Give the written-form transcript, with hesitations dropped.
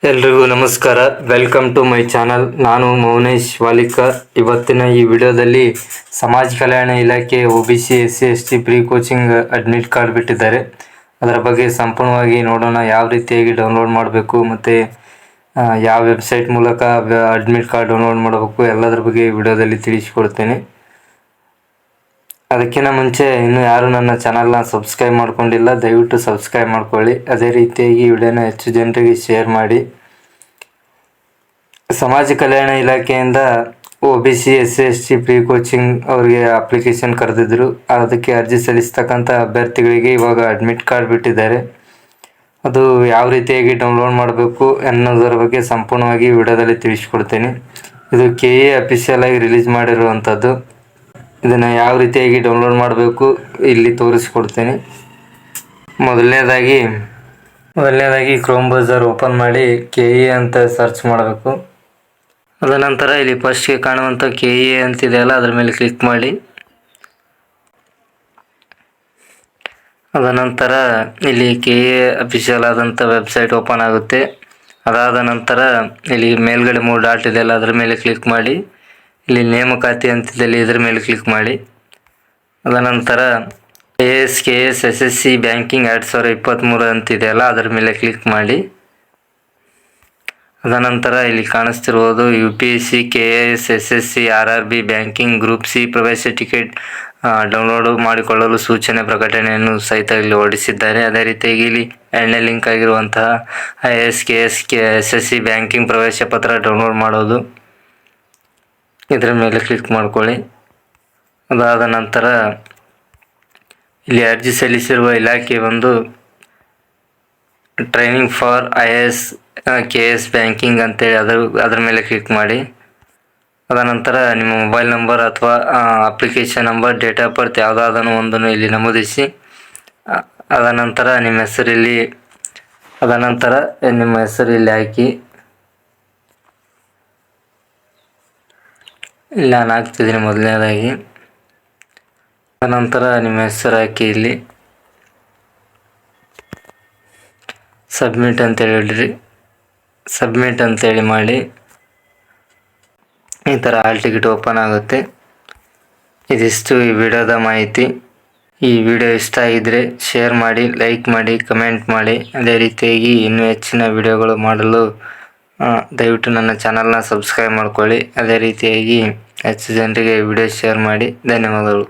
ಎಲ್ರಿಗೂ ನಮಸ್ಕಾರ. Welcome to my channel. ನಾನು ಮೌನೇಶ್ ವಾಲಿಕರ್. ಇವತ್ತಿನ ಈ ವಿಡಿಯೋದಲ್ಲಿ ಸಮಾಜ ಕಲ್ಯಾಣ ಇಲಾಖೆ OBC SC ST pre coaching admit card ಬಿಟ್ಟಿದ್ದಾರೆ. ಅದರ ಬಗ್ಗೆ ಸಂಪೂರ್ಣವಾಗಿ ನೋಡೋಣ. ಯಾವ ರೀತಿಯಾಗಿ ಡೌನ್ಲೋಡ್ ಮಾಡಬೇಕು ಮತ್ತು ಯಾವ ವೆಬ್ಸೈಟ್ ಮೂಲಕ ಅಡ್ಮಿಟ್ ಕಾರ್ಡ್ ಡೌನ್ಲೋಡ್ ಮಾಡಬೇಕು ಎಲ್ಲದರ ಬಗ್ಗೆ ಈ ವಿಡಿಯೋದಲ್ಲಿ ತಿಳಿಸಿಕೊಡ್ತೇನೆ. ಅದಕ್ಕಿಂತ ಮುಂಚೆ ಇನ್ನೂ ಯಾರು ನನ್ನ ಚಾನಲ್ನ ಸಬ್ಸ್ಕ್ರೈಬ್ ಮಾಡ್ಕೊಂಡಿಲ್ಲ, ದಯವಿಟ್ಟು ಸಬ್ಸ್ಕ್ರೈಬ್ ಮಾಡ್ಕೊಳ್ಳಿ. ಅದೇ ರೀತಿಯಾಗಿ ಈ ವಿಡಿಯೋನ ಹೆಚ್ಚು ಜನರಿಗೆ ಶೇರ್ ಮಾಡಿ. ಸಮಾಜ ಕಲ್ಯಾಣ ಇಲಾಖೆಯಿಂದ OBC SC ST pre coaching ಅವರಿಗೆ ಅಪ್ಲಿಕೇಶನ್ ಕರೆದಿದ್ರು. ಅದಕ್ಕೆ ಅರ್ಜಿ ಸಲ್ಲಿಸ್ತಕ್ಕಂಥ ಅಭ್ಯರ್ಥಿಗಳಿಗೆ ಇವಾಗ ಅಡ್ಮಿಟ್ ಕಾರ್ಡ್ ಬಿಟ್ಟಿದ್ದಾರೆ. ಅದು ಯಾವ ರೀತಿಯಾಗಿ ಡೌನ್ಲೋಡ್ ಮಾಡಬೇಕು ಅನ್ನೋದರ ಬಗ್ಗೆ ಸಂಪೂರ್ಣವಾಗಿ ವಿಡಿಯೋದಲ್ಲಿ ತಿಳಿಸ್ಕೊಡ್ತೀನಿ. ಇದು KA ಅಫಿಷಿಯಲ್ ಆಗಿ ರಿಲೀಸ್ ಮಾಡಿರುವಂಥದ್ದು. ಇದನ್ನು ಯಾವ ರೀತಿಯಾಗಿ ಡೌನ್ಲೋಡ್ ಮಾಡಬೇಕು ಇಲ್ಲಿ ತೋರಿಸ್ಕೊಡ್ತೀನಿ. ಮೊದಲನೇದಾಗಿ ಕ್ರೋಮ್ ಬ್ರೌಸರ್ ಓಪನ್ ಮಾಡಿ KA ಅಂತ ಸರ್ಚ್ ಮಾಡಬೇಕು. ಅದ ನಂತರ ಇಲ್ಲಿ ಫಸ್ಟ್ಗೆ ಕಾಣುವಂಥ KA ಅಂತಿದೆಯಲ್ಲ ಅದ್ರ ಮೇಲೆ ಕ್ಲಿಕ್ ಮಾಡಿ. ಅದ ನಂತರ ಇಲ್ಲಿ KA ಅಫಿಷಿಯಲ್ ಆದಂಥ ವೆಬ್ಸೈಟ್ ಓಪನ್ ಆಗುತ್ತೆ. ಅದಾದ ನಂತರ ಇಲ್ಲಿ ಮೇಲ್ಗಡೆ 3 ಡಾಟ್ ಇದೆಯಲ್ಲ ಅದ್ರ ಮೇಲೆ ಕ್ಲಿಕ್ ಮಾಡಿ. ಇಲ್ಲಿ ನೇಮಕಾತಿ ಅಂತಿದ್ದಲ್ಲಿ ಇದ್ರ ಮೇಲೆ ಕ್ಲಿಕ್ ಮಾಡಿ. ಅದ ನಂತರ KS SSC ಬ್ಯಾಂಕಿಂಗ್ 2023 ಅಂತಿದೆಯಲ್ಲ ಅದರ ಮೇಲೆ ಕ್ಲಿಕ್ ಮಾಡಿ. ಅದ ನಂತರ ಇಲ್ಲಿ ಕಾಣಿಸ್ತಿರುವುದು UPSC KS SSC RRB banking group C ಪ್ರವೇಶ ಟಿಕೆಟ್ ಡೌನ್ಲೋಡ್ ಮಾಡಿಕೊಳ್ಳಲು ಸೂಚನೆ ಪ್ರಕಟಣೆಯನ್ನು ಸಹಿತ ಇಲ್ಲಿ ಹೊರಡಿಸಿದ್ದಾರೆ. ಅದೇ ರೀತಿಯಾಗಿ ಇಲ್ಲಿ ಎರಡನೇ ಲಿಂಕ್ ಆಗಿರುವಂತಹ IAS KS SSC ಬ್ಯಾಂಕಿಂಗ್ ಪ್ರವೇಶ ಪತ್ರ ಡೌನ್ಲೋಡ್ ಮಾಡೋದು, ಇದರ ಮೇಲೆ ಕ್ಲಿಕ್ ಮಾಡ್ಕೊಳ್ಳಿ. ಅದಾದ ನಂತರ ಇಲ್ಲಿ ಅರ್ಜಿ ಸಲ್ಲಿಸಿರುವ ಇಲಾಖೆ ಒಂದು training for IAS KS banking ಅಂತೇಳಿ ಅದರ ಮೇಲೆ ಕ್ಲಿಕ್ ಮಾಡಿ. ಅದ ನಂತರ ನಿಮ್ಮ ಮೊಬೈಲ್ ನಂಬರ್ ಅಥವಾ application number, date of birth ಯಾವುದಾದನ್ನು ಒಂದನ್ನು ಇಲ್ಲಿ ನಮೂದಿಸಿ. ಅದ ನಂತರ ನಿಮ್ಮ ಹೆಸರು ಇಲ್ಲಿ ಹಾಕಿ. ಇಲ್ಲಿ ನಾನು ಹಾಕ್ತಿದ್ದೀನಿ ಮೊದಲನೇದಾಗಿ. ಅನಂತರ ನಿಮ್ಮ ಹೆಸರು ಹಾಕಿ ಇಲ್ಲಿ ಸಬ್ಮಿಟ್ ಅಂತೇಳಿ ಹೇಳ್ರಿ. ಸಬ್ಮಿಟ್ ಅಂತೇಳಿ ಮಾಡಿ. ಈ ಥರ ಹಾಲ್ ಟಿಕೆಟ್ ಓಪನ್ ಆಗುತ್ತೆ. ಇದಿಷ್ಟು ಈ ವಿಡಿಯೋದ ಮಾಹಿತಿ. ಈ ವಿಡಿಯೋ ಇಷ್ಟ ಆಗಿದ್ರೆ ಶೇರ್ ಮಾಡಿ, ಲೈಕ್ ಮಾಡಿ, ಕಮೆಂಟ್ ಮಾಡಿ. ಅದೇ ರೀತಿಯಾಗಿ ಇನ್ನೂ ಹೆಚ್ಚಿನ ವಿಡಿಯೋಗಳು ಮಾಡಲು ದಯವಿಟ್ಟು ನನ್ನ ಚಾನಲ್ನ ಸಬ್ಸ್ಕ್ರೈಬ್ ಮಾಡ್ಕೊಳ್ಳಿ. ಅದೇ ರೀತಿಯಾಗಿ ಹೆಚ್ಚು ಜನರಿಗೆ ವಿಡಿಯೋ ಶೇರ್ ಮಾಡಿ. ಧನ್ಯವಾದಗಳು.